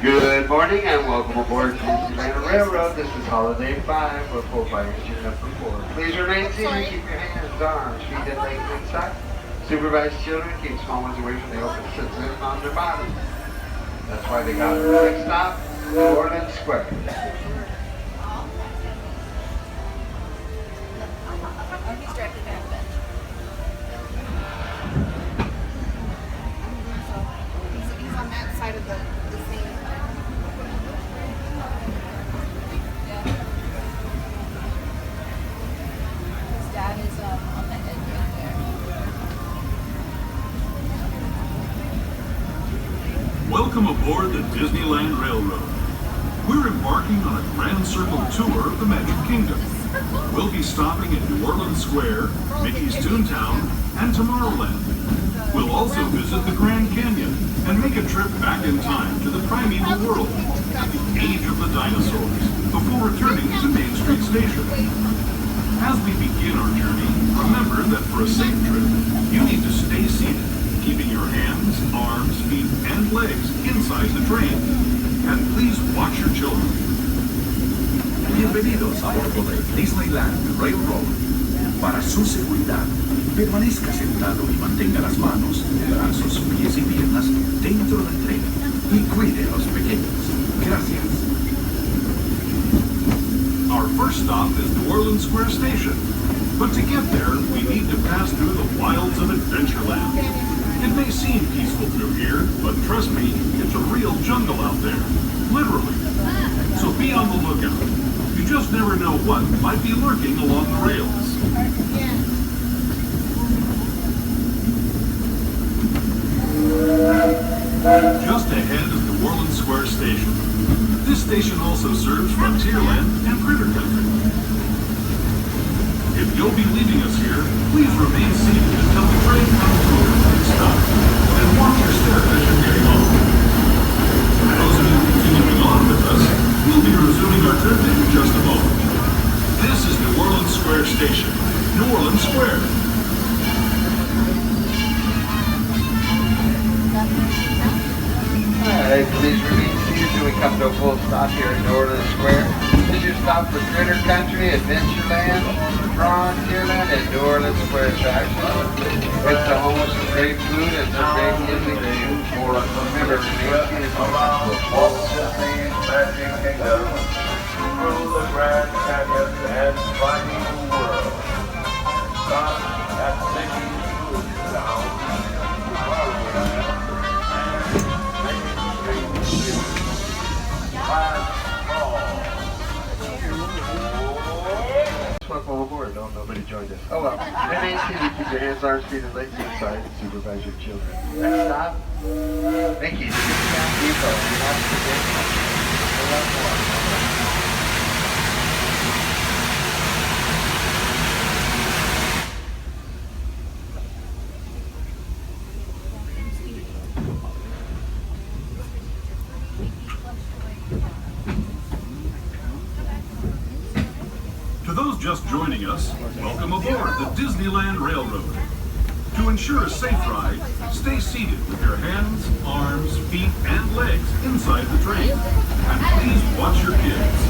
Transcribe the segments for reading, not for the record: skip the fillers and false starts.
Good morning and welcome aboard Disneyland Railroad. This is Holiday 5. We're full by engine number 4. Please remain seated. Keep your hands, arms, feet, and legs inside. Supervise children. Keep small ones away from the open sits in on their bodies. That's why they got the next stop, New Orleans Square. He's on that side of the scene. His dad is on the edge right there. Welcome aboard the Disneyland Railroad. We're embarking on a grand circle tour of the Magic Kingdom. We'll be stopping at New Orleans Square, Mickey's Toontown, and Tomorrowland. We'll also visit the Grand Canyon and make a trip back in time to the primeval world and the age of the dinosaurs before returning to Main Street Station. As we begin our journey, remember that for a safe trip, you need to stay seated, keeping your hands, arms, feet, and legs inside the train. And please watch your children. Bienvenidos a bordo del Disneyland Railroad. Para su seguridad, permanezca sentado y mantenga las manos, brazos, pies y piernas dentro del tren y cuide a los pequeños. Gracias. Our first stop is New Orleans Square Station. But to get there, we need to pass through the wilds of Adventureland. It may seem peaceful through here, but trust me, it's a real jungle out there. Literally. So be on the lookout. You just never know what might be lurking along the rails. Just ahead is New Orleans Square Station. This station also serves Frontierland and Critter Country. If you'll be leaving us here, please remain seated until the train comes to a complete stop, and watch your step as you're getting off. For those of you continuing on with us, we'll be resuming our trip in just a moment. This is New Orleans Square Station, New Orleans Square. Alright, please remain seated till we come to a full stop here at New Orleans Square. This is your stop for Critter Country, Adventureland, Frontierland, and New Orleans Square attractions. It's the home of some great food and some great music. Remember, remain seated till we come to a full stop. Magic Kingdom, through the Grand Canyon and primeval world. Stop at Mickey's Toontown, Tomorrowland, and Main Street. Last call. Welcome aboard. No, nobody joined us. Oh well. Remain seated. Keep your hands, arms, feet, and legs inside. And supervise your children. Next stop, Mickey's Toontown Depot. You have to forget. To those just joining us, welcome aboard the Disneyland Railroad. To ensure a safe ride, stay seated with your hands, arms, feet, and legs inside the train. And please watch your kids.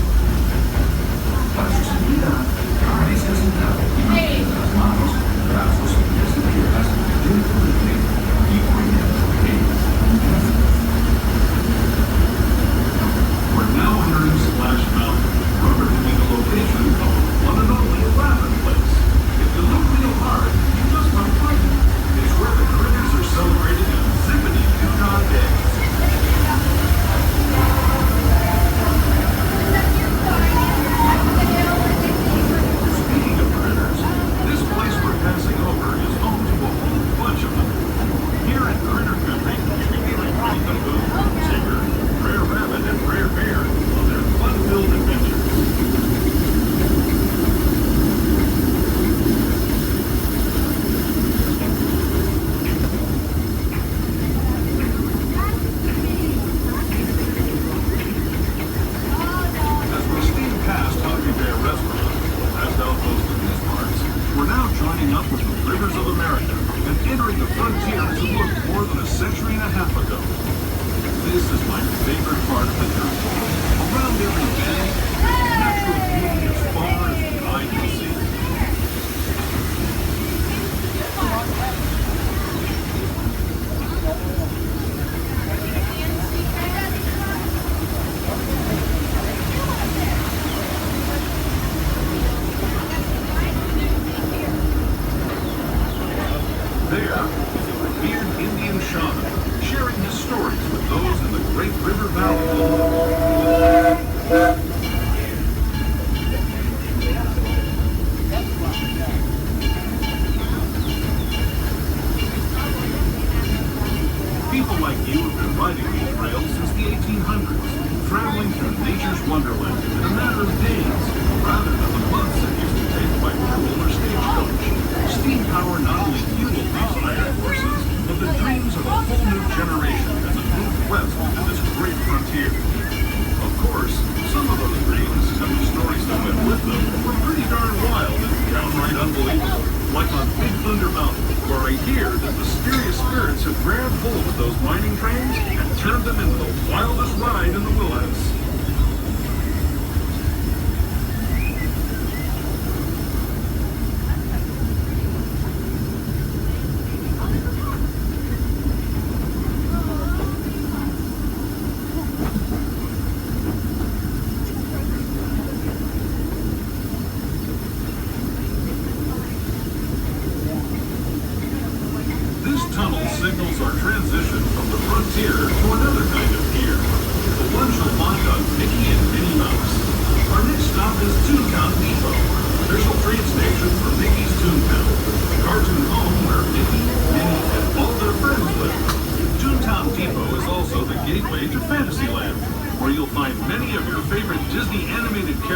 Para su seguridad, permanezca sentado y mantenga las manos, brazos, pies y piernas dentro del tren y cuide a los pequeños. Gracias. We're now entering Splash Mountain, representing the location of the one and only Laughing Place. If you look real hard, you just might find it. It's where the critters are celebrating a zippity-doo-dah day.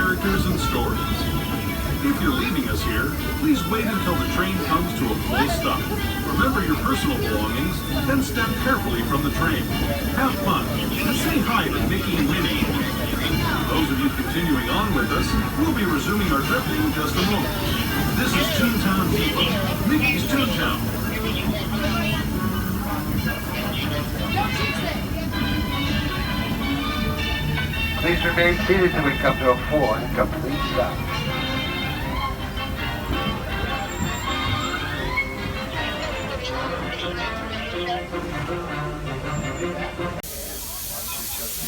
characters and stories. If you're leaving us here, please wait until the train comes to a full stop. Remember your personal belongings, then step carefully from the train. Have fun, and say hi to Mickey and Minnie. Those of you continuing on with us, we'll be resuming our trip in just a moment. This is Toontown Depot, Mickey's Toontown. Please remain seated till we come to a full and complete stop.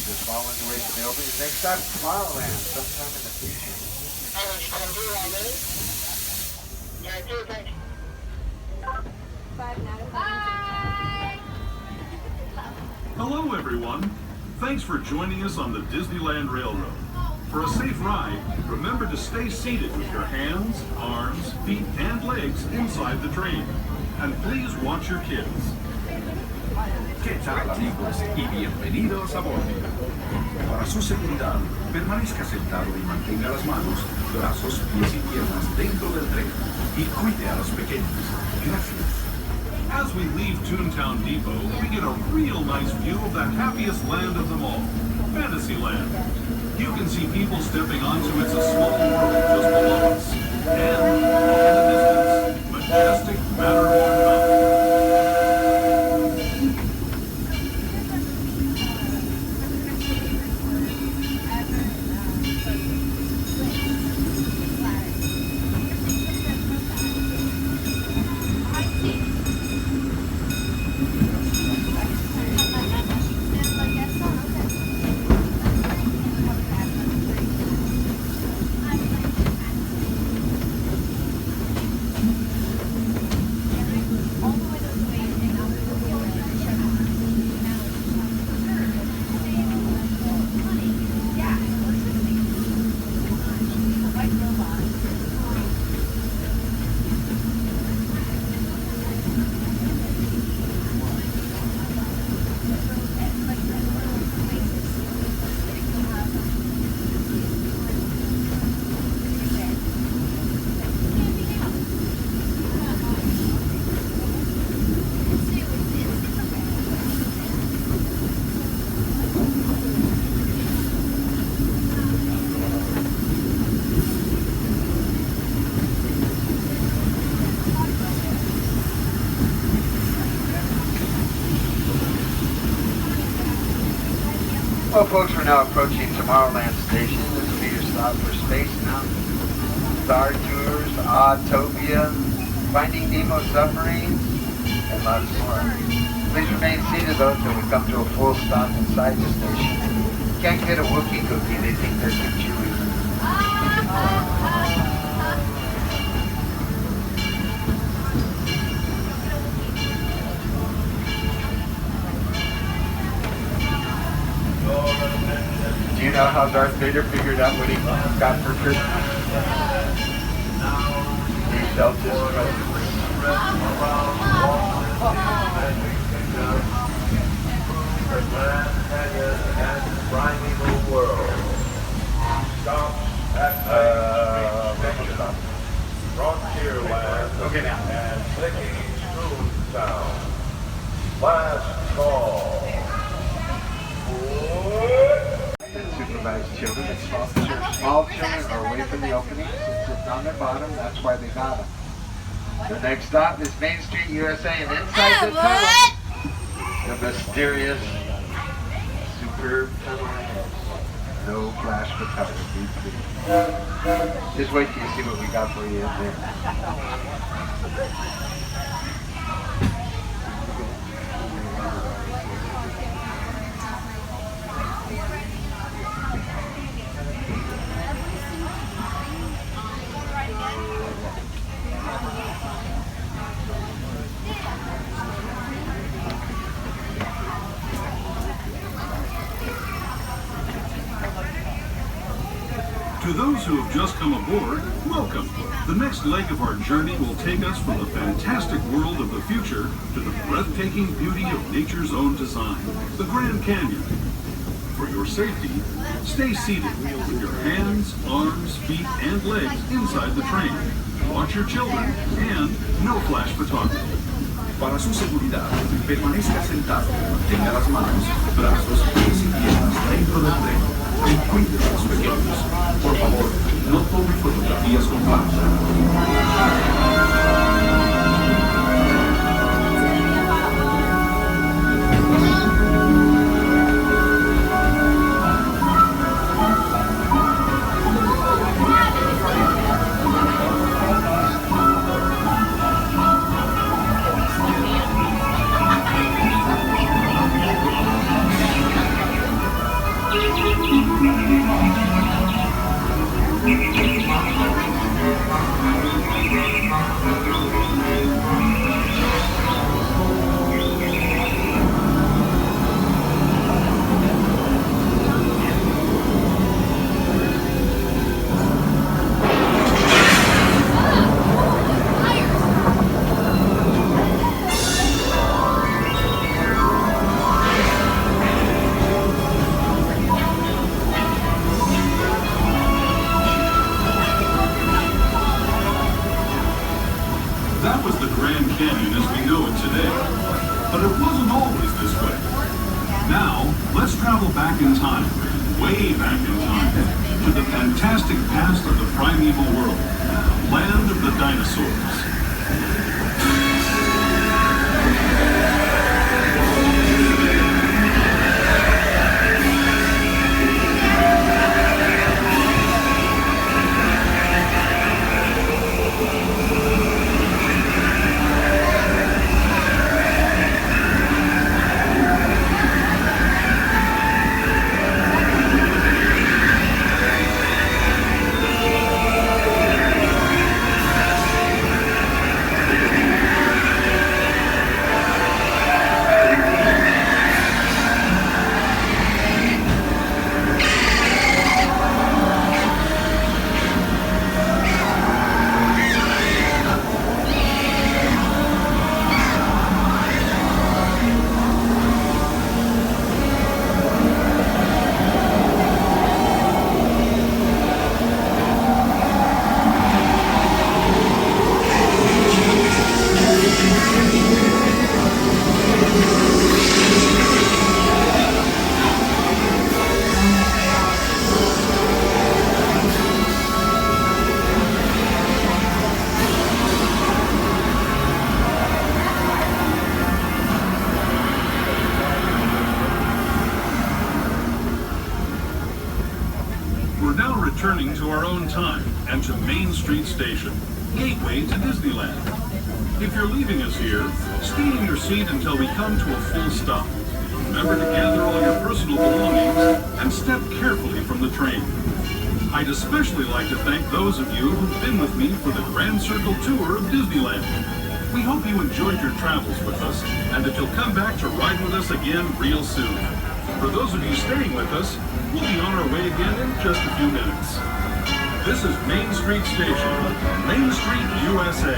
Just following your way to the opening. Next stop, Tomorrowland, sometime in the future. Bye. Hello, everyone. Thanks for joining us on the Disneyland Railroad. For a safe ride, remember to stay seated with your hands, arms, feet, and legs inside the train. And please watch your kids. ¿Qué tal, amigos? Y bienvenidos a bordo. Para su seguridad, permanezca sentado y mantenga las manos, brazos, pies y piernas dentro del tren y cuide a los pequeños. Gracias. As we leave Toontown Depot, we get a real nice view of the happiest land of them all, Fantasyland. You can see people stepping onto It's a Small World just below us. And, off in the distance, majestic Matterhorn Mountain. Well, folks, we're now approaching Tomorrowland Station. This will be your stop for Space Mountain, Star Tours, Autopia, Finding Nemo submarines, and lots more. Please remain seated, though, until we come to a full stop inside the station. Can't get a Wookiee cookie. They think they're too chewy. Do you know how Darth Vader figured out what he got for Christmas? He felt his presence. Frontierland. Okay, now. And Mickey's Toontown. Last call. Supervised children and small children are away from the openings and sitting on their bottom. That's why they got them. The next stop is Main Street, USA, and inside the tunnel, the mysterious, superb tunnel ahead. No flash photography, please. Just wait till you see what we got for you in there. To those who have just come aboard, welcome. The next leg of our journey will take us from the fantastic world of the future to the breathtaking beauty of nature's own design, the Grand Canyon. For your your safety, stay seated with your hands, arms, feet, and legs inside the train. Watch your children and no flash photography. Para su seguridad, permanezca sentado, mantenga las manos, brazos, pies y piernas dentro del tren y cuide a los pequeños. Por favor, no tome fotografías con flash. That was the Grand Canyon as we know it today. But it wasn't always this way. Now, let's travel back in time, way back in time, to the fantastic past of the primeval world, land of the dinosaurs. We're now returning to our own time and to Main Street Station, gateway to Disneyland. If you're leaving us here, stay in your seat until we come to a full stop. Remember to gather all your personal belongings and step carefully from the train. I'd especially like to thank those of you who've been with me for the Grand Circle Tour of Disneyland. We hope you enjoyed your travels with us and that you'll come back to ride with us again real soon. For those of you staying with us, we'll be on our way again in just a few minutes. This is Main Street Station, Main Street, USA.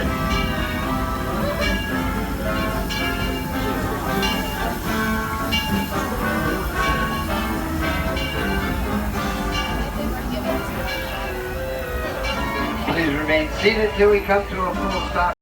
Please remain seated till we come to a full stop.